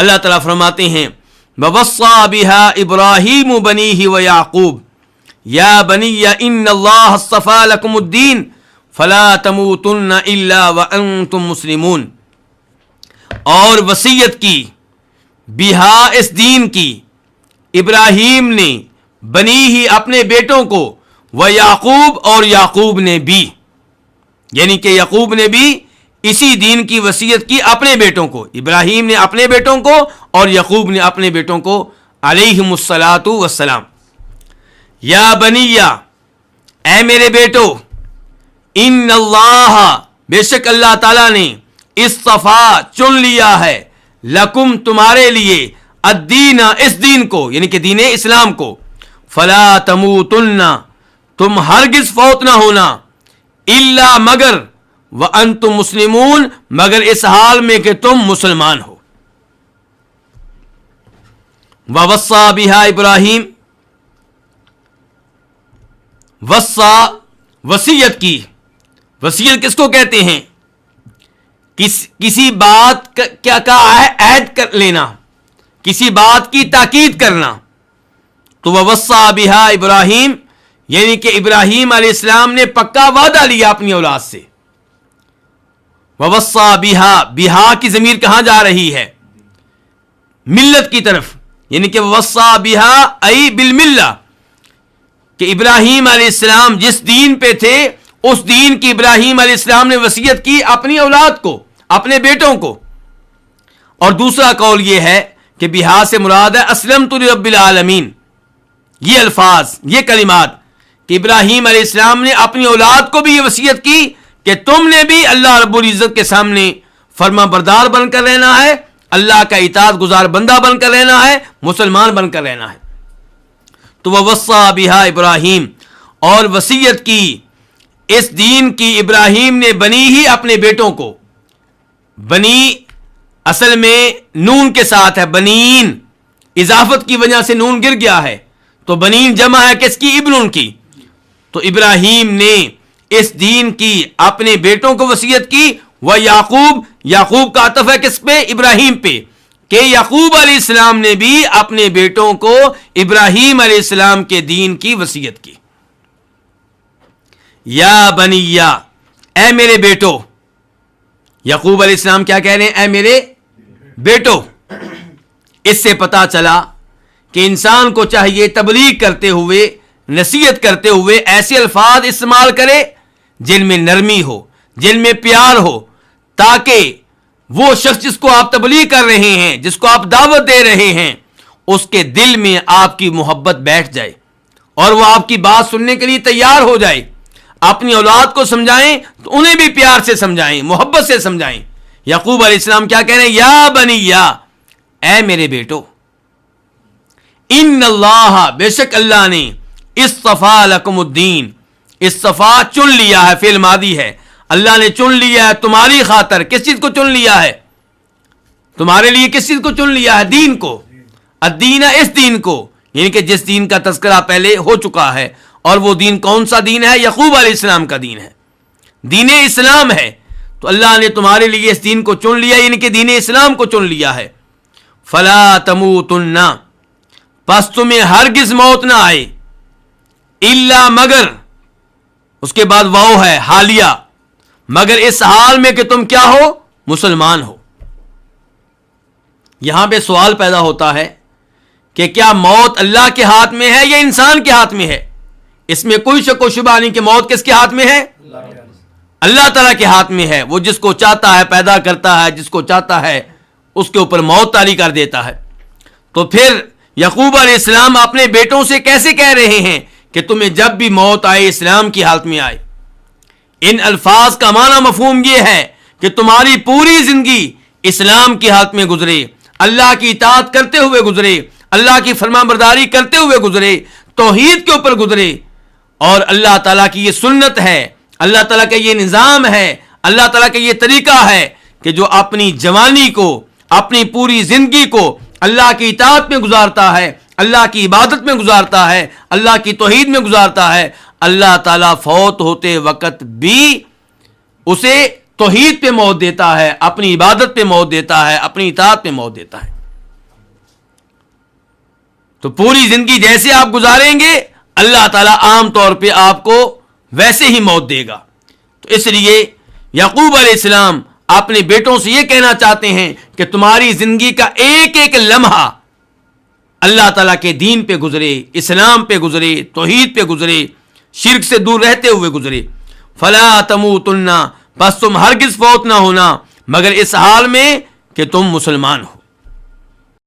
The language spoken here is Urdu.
اللہ تعالیٰ فرماتے ہیں وَوَصَّى بِهَا إِبْرَاهِيمُ بَنِيهِ وَيَعْقُوبُ يَا بَنِيَّ إِنَّ اللَّهَ اصْطَفَى لَكُمُ الدِّينَ فَلَا تَمُوتُنَّ إِلَّا وَأَنْتُمْ مُسْلِمُونَ. اور وصیت کی بہا اس دین کی ابراہیم نے بنی ہی اپنے بیٹوں کو و یعقوب اور یعقوب نے بھی، یعنی کہ یعقوب نے بھی اسی دین کی وصیت کی اپنے بیٹوں کو. ابراہیم نے اپنے بیٹوں کو اور یعقوب نے اپنے بیٹوں کو علیہم الصلاۃ والسلام. یا بنیہ اے میرے بیٹو، ان اللہ بے شک اللہ تعالیٰ نے اصطفیٰ چن لیا ہے لکم تمہارے لیے الدین اس دین کو، یعنی کہ دین اسلام کو. فلا تموتن تم ہرگز فوت نہ ہونا، الا مگر وانتم مسلمون مگر اس حال میں کہ تم مسلمان ہو. ووصى بها ابراہیم، وصا وصیت کی. وصیت کس کو کہتے ہیں؟ کسی بات کا عہد کر لینا، کسی بات کی تاکید کرنا. تو ووصى بها ابراہیم یعنی کہ ابراہیم علیہ السلام نے پکا وعدہ لیا اپنی اولاد سے. ووصى بها کی ضمیر کہاں جا رہی ہے؟ ملت کی طرف، یعنی کہ ووصى بها ای بالملہ، کہ ابراہیم علیہ السلام جس دین پہ تھے اس دین کی ابراہیم علیہ السلام نے وصیت کی اپنی اولاد کو، اپنے بیٹوں کو. اور دوسرا قول یہ ہے کہ بہا سے مراد ہے اسلمت لرب العالمین. یہ الفاظ، یہ کلمات کہ ابراہیم علیہ السلام نے اپنی اولاد کو بھی یہ وصیت کی کہ تم نے بھی اللہ رب العزت کے سامنے فرما بردار بن کر رہنا ہے، اللہ کا اطاعت گزار بندہ بن کر رہنا ہے، مسلمان بن کر رہنا ہے. تو ووصى بها ابراہیم، اور وصیت کی اس دین کی ابراہیم نے بنی ہی اپنے بیٹوں کو. بنی اصل میں نون کے ساتھ ہے، بنین اضافت کی وجہ سے نون گر گیا ہے، تو بنین جمع ہے کس کی؟ ابن کی. تو ابراہیم نے اس دین کی اپنے بیٹوں کو وصیت کی. وہ یعقوب، یعقوب کا عطف ہے کس پہ؟ ابراہیم پہ، کہ یعقوب علیہ السلام نے بھی اپنے بیٹوں کو ابراہیم علیہ السلام کے دین کی وصیت کی. یا بنیہ اے میرے بیٹو، یعقوب علیہ السلام کیا کہہ رہے ہیں؟ اے میرے بیٹو. اس سے پتا چلا کہ انسان کو چاہیے تبلیغ کرتے ہوئے، نصیحت کرتے ہوئے ایسے الفاظ استعمال کرے جن میں نرمی ہو، جن میں پیار ہو، تاکہ وہ شخص جس کو آپ تبلیغ کر رہے ہیں، جس کو آپ دعوت دے رہے ہیں، اس کے دل میں آپ کی محبت بیٹھ جائے اور وہ آپ کی بات سننے کے لیے تیار ہو جائے. اپنی اولاد کو سمجھائیں تو انہیں بھی پیار سے سمجھائیں، محبت سے سمجھائیں. یعقوب علیہ السلام کیا کہہ رہے ہیں؟ یا بنیہ اے میرے بیٹو، ان اللہ بے شک اللہ نے اصطفیٰ لکم الدین، اصطفیٰ چن لیا ہے، فعل ماضی ہے. اللہ نے چن لیا ہے تمہاری خاطر. کس چیز کو چن لیا ہے؟ تمہارے لیے کس چیز کو چن لیا ہے؟ دین کو. الدین اس دین کو، یعنی کہ جس دین کا تذکرہ پہلے ہو چکا ہے. اور وہ دین کون سا دین ہے؟ یعقوب علیہ السلام کا دین ہے، دین اسلام ہے. تو اللہ نے تمہارے لیے اس دین کو چن لیا، یعنی کہ دین اسلام کو چن لیا ہے. فلا تموتن پس تمہیں ہرگز موت نہ آئے، الا مگر، اس کے بعد واو ہے حالیہ، مگر اس حال میں کہ تم کیا ہو؟ مسلمان ہو. یہاں پہ سوال پیدا ہوتا ہے کہ کیا موت اللہ کے ہاتھ میں ہے یا انسان کے ہاتھ میں ہے؟ اس میں کوئی شک و شبہ نہیں کہ موت کس کے ہاتھ میں ہے؟ اللہ تعالیٰ کے ہاتھ میں ہے. وہ جس کو چاہتا ہے پیدا کرتا ہے، جس کو چاہتا ہے اس کے اوپر موت طاری کر دیتا ہے. تو پھر یعقوب علیہ السلام اپنے بیٹوں سے کیسے کہہ رہے ہیں کہ تمہیں جب بھی موت آئے اسلام کی حالت میں آئے؟ ان الفاظ کا معنی مفہوم یہ ہے کہ تمہاری پوری زندگی اسلام کی حالت میں گزرے، اللہ کی اطاعت کرتے ہوئے گزرے، اللہ کی فرمان برداری کرتے ہوئے گزرے، توحید کے اوپر گزرے. اور اللہ تعالیٰ کی یہ سنت ہے، اللہ تعالیٰ کا یہ نظام ہے، اللہ تعالیٰ کا یہ طریقہ ہے کہ جو اپنی جوانی کو، اپنی پوری زندگی کو اللہ کی اطاعت میں گزارتا ہے، اللہ کی عبادت میں گزارتا ہے، اللہ کی توحید میں گزارتا ہے، اللہ تعالیٰ فوت ہوتے وقت بھی اسے توحید پہ موت دیتا ہے، اپنی عبادت پہ موت دیتا ہے، اپنی اطاعت پہ موت دیتا ہے. تو پوری زندگی جیسے آپ گزاریں گے اللہ تعالیٰ عام طور پہ آپ کو ویسے ہی موت دے گا. تو اس لیے یعقوب علیہ السلام اپنے بیٹوں سے یہ کہنا چاہتے ہیں کہ تمہاری زندگی کا ایک ایک لمحہ اللہ تعالیٰ کے دین پہ گزرے, اسلام پہ گزرے, توحید پہ گزرے, شرک سے دور رہتے ہوئے گزرے. فلا تموتن, بس تم ہرگز فوت نہ ہونا مگر اس حال میں کہ تم مسلمان ہو.